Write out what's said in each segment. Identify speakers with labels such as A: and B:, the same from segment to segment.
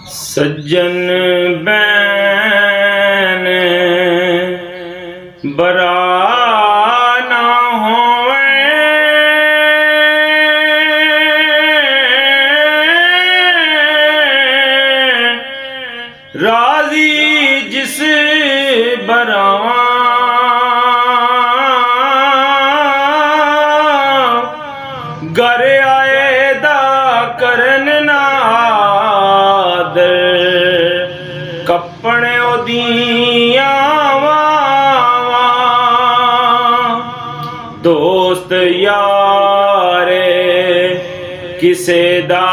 A: सज्जन ban बरा ना होवे, राजी जिस बरावा घर आए दा करन नाद कपड़े ओदियां वावां दोस्त यारे किसे दा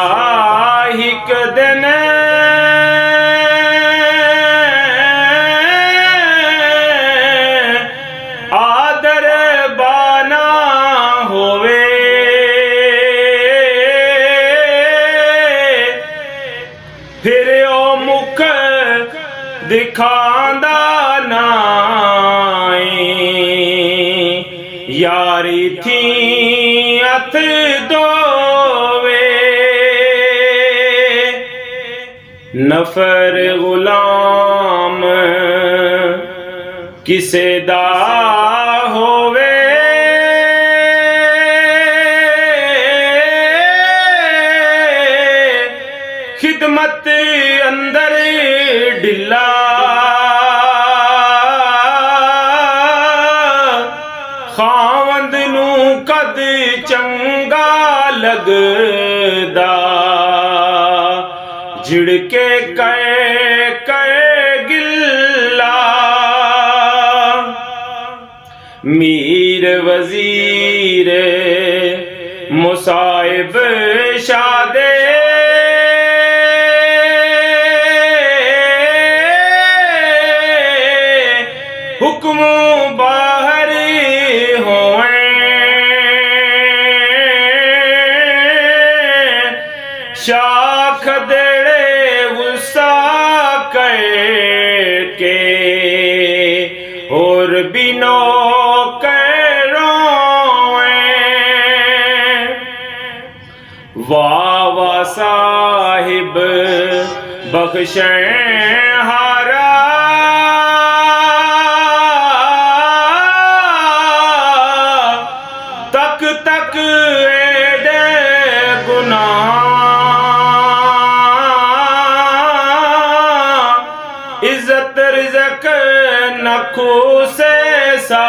A: हिक दिन आदर बाना होवे, फिर ओ मुख दिखांदा नाई यारी थी हथ दोवे, नफर गुलाम किसे दा होवे, खिदमत अंदर ढिला खावंद नू कद चंगा लगदा, झिड़के कै गिल्ला मीर वजीर मुसाहिब शादे हुक्म बाहर होए, शाख देड़े गुस्सा के और बिनो वाह वाह साहिब बख्शें हारा, तक तक एडे गुनाह इज्जत रिज़्क़ नखू से सा